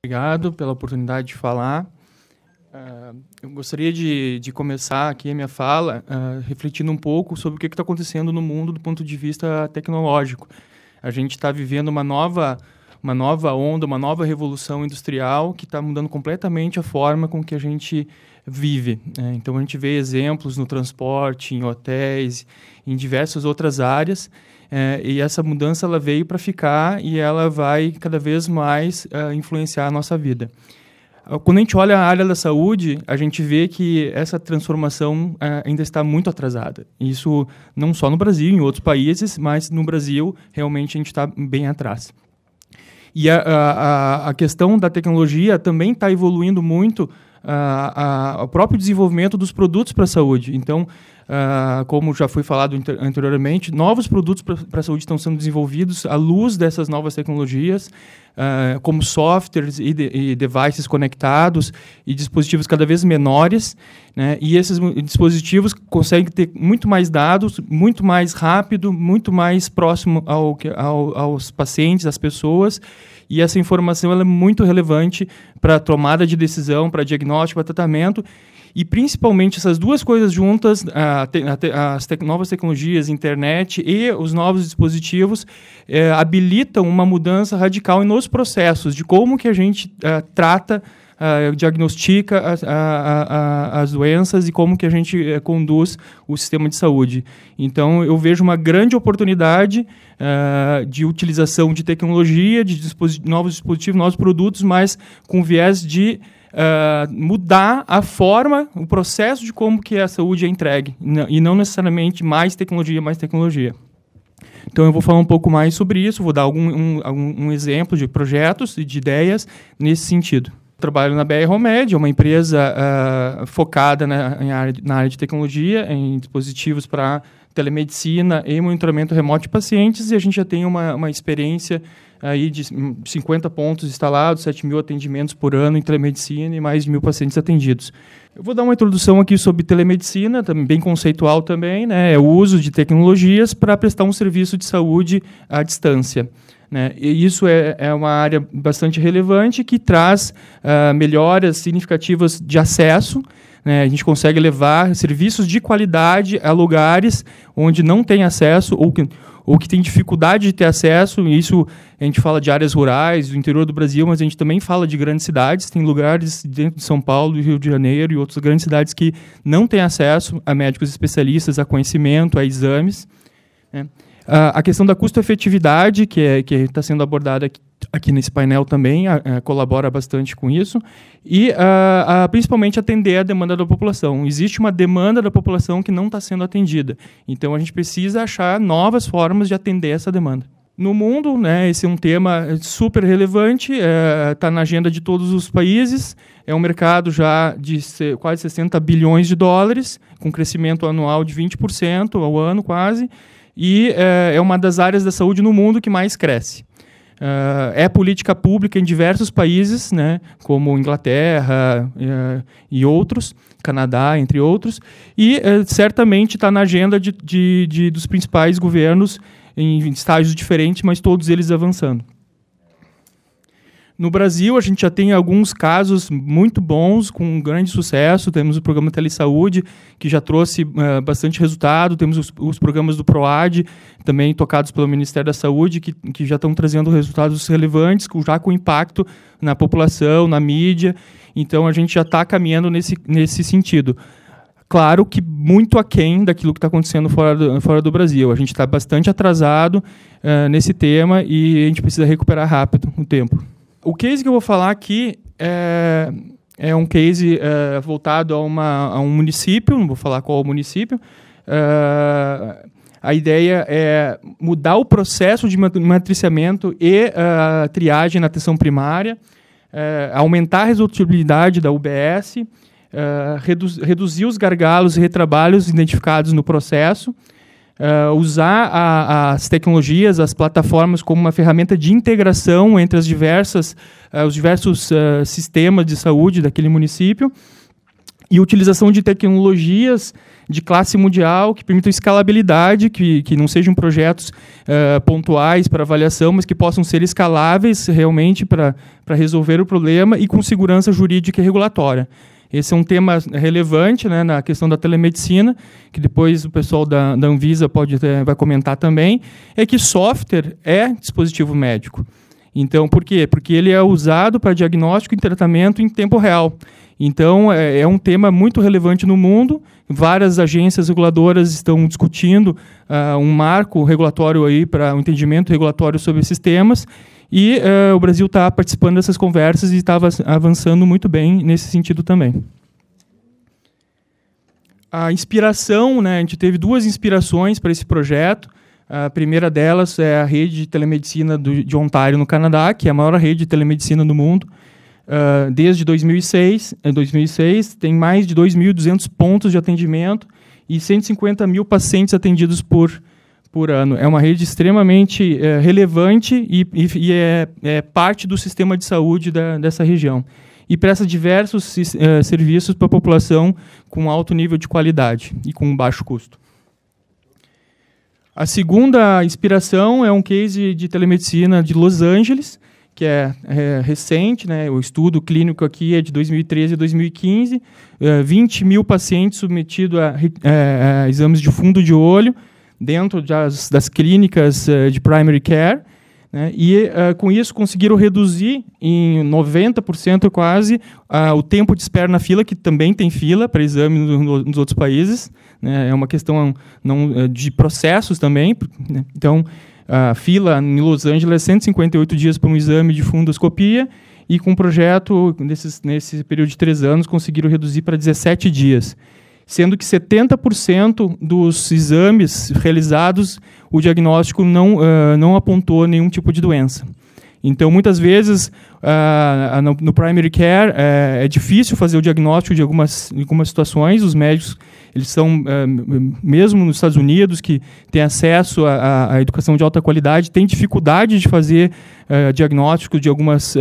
Obrigado pela oportunidade de falar. Eu gostaria de começar aqui a minha fala refletindo um pouco sobre o que está acontecendo no mundo do ponto de vista tecnológico. A gente está vivendo uma nova onda, uma nova revolução industrial que está mudando completamente a forma com que a gente vive. Então, a gente vê exemplos no transporte, em hotéis, em diversas outras áreas, e essa mudança ela veio para ficar e ela vai cada vez mais influenciar a nossa vida. Quando a gente olha a área da saúde, a gente vê que essa transformação ainda está muito atrasada. Isso não só no Brasil, em outros países, mas no Brasil realmente a gente está bem atrás. E a questão da tecnologia também está evoluindo muito o próprio desenvolvimento dos produtos para a saúde. Então, como já foi falado anteriormente, novos produtos para a saúde estão sendo desenvolvidos à luz dessas novas tecnologias, como softwares e devices conectados e dispositivos cada vez menores, né? E esses dispositivos conseguem ter muito mais dados, muito mais rápido, muito mais próximo aos pacientes, às pessoas, e essa informação ela é muito relevante para a tomada de decisão, para diagnóstico, para tratamento. E, principalmente, essas duas coisas juntas, as novas tecnologias, internet e os novos dispositivos, habilitam uma mudança radical nos processos de como que a gente trata, diagnostica as doenças e como que a gente conduz o sistema de saúde. Então, eu vejo uma grande oportunidade de utilização de tecnologia, de novos dispositivos, novos produtos, mas com viés de mudar a forma, o processo de como que a saúde é entregue, e não necessariamente mais tecnologia. Então, eu vou falar um pouco mais sobre isso, vou dar algum exemplo de projetos e de ideias nesse sentido. Trabalho na BR Romed, é uma empresa focada na área de tecnologia, em dispositivos para telemedicina e monitoramento remoto de pacientes, e a gente já tem uma experiência aí de 50 pontos instalados, 7.000 atendimentos por ano em telemedicina e mais de 1.000 pacientes atendidos. Eu vou dar uma introdução aqui sobre telemedicina, bem conceitual também, né? É o uso de tecnologias para prestar um serviço de saúde à distância, né? E isso é uma área bastante relevante que traz melhoras significativas de acesso, né? A gente consegue levar serviços de qualidade a lugares onde não tem acesso ou que tem dificuldade de ter acesso. Isso a gente fala de áreas rurais, do interior do Brasil, mas a gente também fala de grandes cidades. Tem lugares dentro de São Paulo, Rio de Janeiro e outras grandes cidades que não têm acesso a médicos especialistas, a conhecimento, a exames, né? A questão da custo-efetividade, que está sendo abordada aqui nesse painel também, colabora bastante com isso, e principalmente atender a demanda da população. Existe uma demanda da população que não está sendo atendida, então a gente precisa achar novas formas de atender essa demanda. No mundo, né, esse é um tema super relevante, está na agenda de todos os países, é um mercado já de quase 60 bilhões de dólares, com crescimento anual de 20% ao ano quase, e é uma das áreas da saúde no mundo que mais cresce. É política pública em diversos países, né, como Inglaterra e outros, Canadá, entre outros, e certamente está na agenda dos principais governos em estágios diferentes, mas todos eles avançando. No Brasil, a gente já tem alguns casos muito bons, com grande sucesso. Temos o programa Telesaúde, que já trouxe bastante resultado. Temos os programas do PROAD, também tocados pelo Ministério da Saúde, que já estão trazendo resultados relevantes, já com impacto na população, na mídia. Então, a gente já está caminhando nesse sentido. Claro que muito aquém daquilo que está acontecendo fora do Brasil. A gente está bastante atrasado nesse tema e a gente precisa recuperar rápido o tempo. O case que eu vou falar aqui é um case voltado a um município, não vou falar qual é o município. A ideia é mudar o processo de matriciamento e triagem na atenção primária, aumentar a resolutibilidade da UBS, reduzir os gargalos e retrabalhos identificados no processo, usar as tecnologias, as plataformas como uma ferramenta de integração entre os diversos sistemas de saúde daquele município, e utilização de tecnologias de classe mundial que permitam escalabilidade, que não sejam projetos pontuais para avaliação, mas que possam ser escaláveis realmente para resolver o problema e com segurança jurídica e regulatória. Esse é um tema relevante, né, na questão da telemedicina, que depois o pessoal da Anvisa vai comentar também, é que software é dispositivo médico. Então, por quê? Porque ele é usado para diagnóstico e tratamento em tempo real. Então, é um tema muito relevante no mundo. Várias agências reguladoras estão discutindo um marco regulatório aí para um entendimento regulatório sobre esses temas. E o Brasil está participando dessas conversas e estava avançando muito bem nesse sentido também. A inspiração, né, a gente teve 2 inspirações para esse projeto. A primeira delas é a rede de telemedicina de Ontário, no Canadá, que é a maior rede de telemedicina do mundo. Desde 2006, tem mais de 2.200 pontos de atendimento e 150 mil pacientes atendidos por ano. É uma rede extremamente relevante e é parte do sistema de saúde dessa região. E presta diversos serviços para a população com alto nível de qualidade e com baixo custo. A segunda inspiração é um case de telemedicina de Los Angeles, que é recente, né? O estudo clínico aqui é de 2013 a 2015, 20 mil pacientes submetidos a exames de fundo de olho dentro das clínicas de primary care, né? E com isso conseguiram reduzir em 90% quase o tempo de espera na fila, que também tem fila para exame nos outros países, né? É uma questão de processos também, né? Então, a fila em Los Angeles é 158 dias para um exame de fundoscopia, e com um projeto, nesse período de 3 anos, conseguiram reduzir para 17 dias. Sendo que 70% dos exames realizados, o diagnóstico não apontou nenhum tipo de doença. Então, muitas vezes, no primary care, é difícil fazer o diagnóstico de algumas situações. Os médicos, eles são, mesmo nos Estados Unidos, que têm acesso à educação de alta qualidade, têm dificuldade de fazer diagnóstico de alguns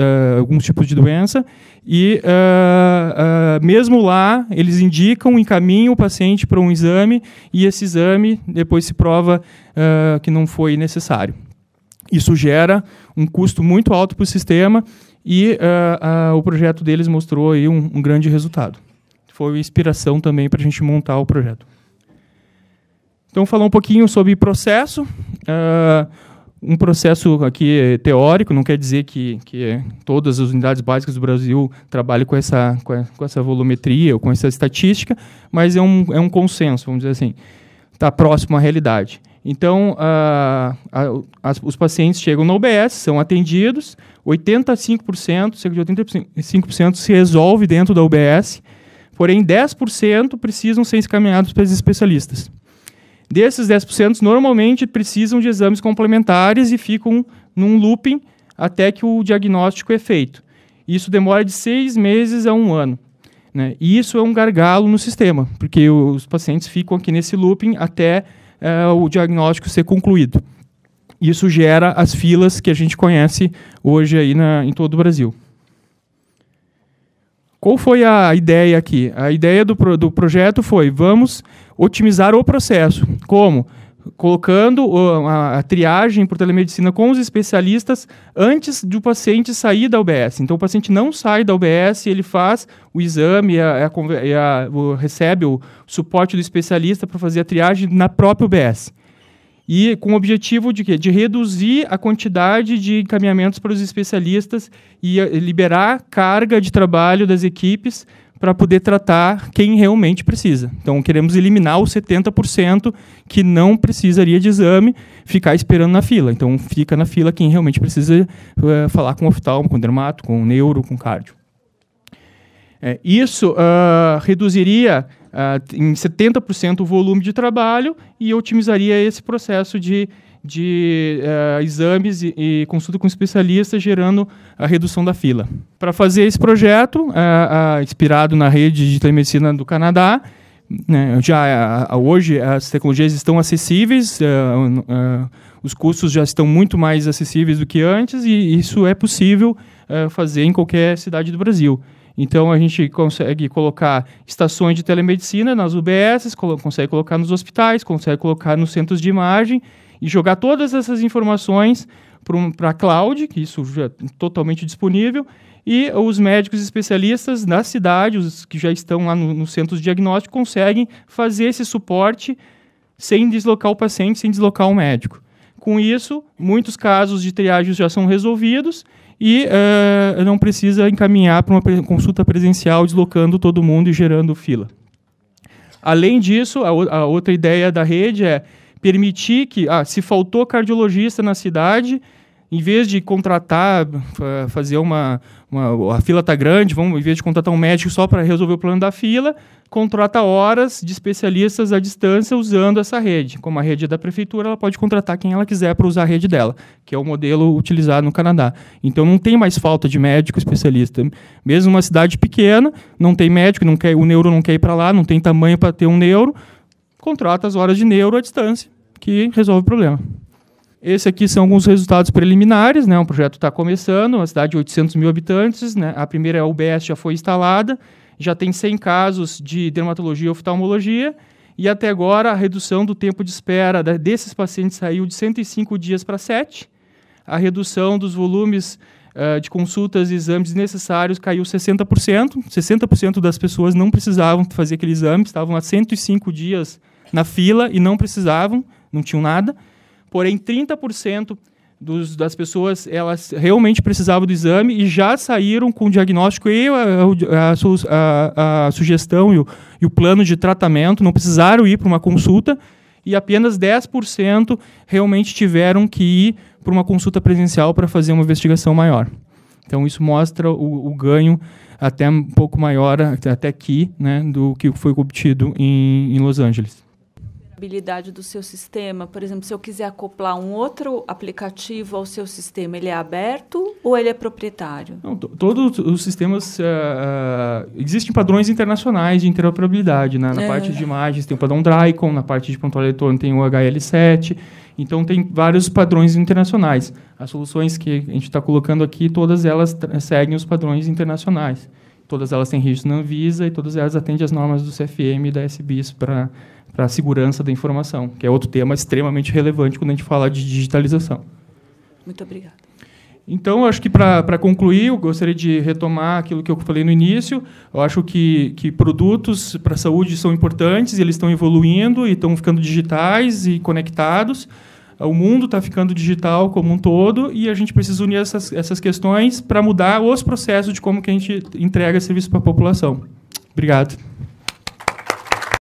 tipos de doença. E, mesmo lá, eles encaminham o paciente para um exame, e esse exame depois se prova que não foi necessário. Isso gera um custo muito alto para o sistema, e o projeto deles mostrou aí um grande resultado. Foi inspiração também para a gente montar o projeto. Então, falar um pouquinho sobre processo. Um processo aqui teórico, não quer dizer que todas as unidades básicas do Brasil trabalhem com essa volumetria ou com essa estatística, mas é um consenso, vamos dizer assim. Está próximo à realidade. Então, os pacientes chegam na UBS, são atendidos, 85%, cerca de 85% se resolve dentro da UBS, porém 10% precisam ser encaminhados para os especialistas. Desses 10%, normalmente precisam de exames complementares e ficam num looping até que o diagnóstico é feito. Isso demora de 6 meses a 1 ano. Né? E isso é um gargalo no sistema, porque os pacientes ficam aqui nesse looping até o diagnóstico ser concluído. Isso gera as filas que a gente conhece hoje aí em todo o Brasil. Qual foi a ideia aqui? A ideia do projeto foi: vamos otimizar o processo. Como? Colocando a triagem por telemedicina com os especialistas antes do paciente sair da UBS. Então, o paciente não sai da UBS, ele faz o exame, recebe o suporte do especialista para fazer a triagem na própria UBS. E com o objetivo de quê? De reduzir a quantidade de encaminhamentos para os especialistas e liberar carga de trabalho das equipes para poder tratar quem realmente precisa. Então, queremos eliminar os 70% que não precisaria de exame, ficar esperando na fila. Então, fica na fila quem realmente precisa falar com oftalmo, com dermato, com neuro, com cardio. Isso reduziria em 70% o volume de trabalho e otimizaria esse processo de exames e consulta com especialistas, gerando a redução da fila. Para fazer esse projeto, inspirado na rede de telemedicina do Canadá, né, hoje as tecnologias estão acessíveis, os custos já estão muito mais acessíveis do que antes, e isso é possível fazer em qualquer cidade do Brasil. Então, a gente consegue colocar estações de telemedicina nas UBSs, consegue colocar nos hospitais, consegue colocar nos centros de imagem e jogar todas essas informações para a cloud, que isso já é totalmente disponível, e os médicos especialistas da cidade, os que já estão lá nos centros de diagnóstico, conseguem fazer esse suporte sem deslocar o paciente, sem deslocar o médico. Com isso, muitos casos de triagem já são resolvidos e não precisa encaminhar para uma consulta presencial, deslocando todo mundo e gerando fila. Além disso, a outra ideia da rede é permitir que, se faltou cardiologista na cidade, em vez de contratar, fazer a fila está grande, em vez de contratar um médico só para resolver o plano da fila, contrata horas de especialistas à distância usando essa rede. Como a rede é da prefeitura, ela pode contratar quem ela quiser para usar a rede dela, que é o modelo utilizado no Canadá. Então, não tem mais falta de médico especialista. Mesmo uma cidade pequena, não tem médico, o neuro não quer ir para lá, não tem tamanho para ter um neuro, contrata as horas de neuro à distância, que resolve o problema. Esse aqui são alguns resultados preliminares, né? O projeto está começando, uma cidade de 800 mil habitantes, né? A primeira UBS já foi instalada, já tem 100 casos de dermatologia e oftalmologia, e até agora a redução do tempo de espera desses pacientes saiu de 105 dias para 7, a redução dos volumes de consultas e exames necessários caiu 60%, 60% das pessoas não precisavam fazer aquele exame, estavam há 105 dias na fila e não precisavam, não tinham nada. Porém, 30% das pessoas elas realmente precisavam do exame e já saíram com o diagnóstico e a sugestão e o plano de tratamento, não precisaram ir para uma consulta, e apenas 10% realmente tiveram que ir para uma consulta presencial para fazer uma investigação maior. Então, isso mostra o ganho até um pouco maior, até aqui, né, do que foi obtido em Los Angeles. Habilidade do seu sistema, por exemplo, se eu quiser acoplar um outro aplicativo ao seu sistema, ele é aberto ou ele é proprietário? Não, todos os sistemas existem padrões internacionais de interoperabilidade, né? Na parte de imagens tem o padrão DRICOM, na parte de prontuário eletrônico tem o HL7, então tem vários padrões internacionais. As soluções que a gente está colocando aqui, todas elas seguem os padrões internacionais. Todas elas têm registro na Anvisa e todas elas atendem às normas do CFM e da SBIS para a segurança da informação, que é outro tema extremamente relevante quando a gente fala de digitalização. Muito obrigada. Então, acho que para concluir, eu gostaria de retomar aquilo que eu falei no início. Eu acho que produtos para a saúde são importantes, eles estão evoluindo e estão ficando digitais e conectados. O mundo está ficando digital como um todo e a gente precisa unir essas questões para mudar os processos de como que a gente entrega serviço para a população. Obrigado.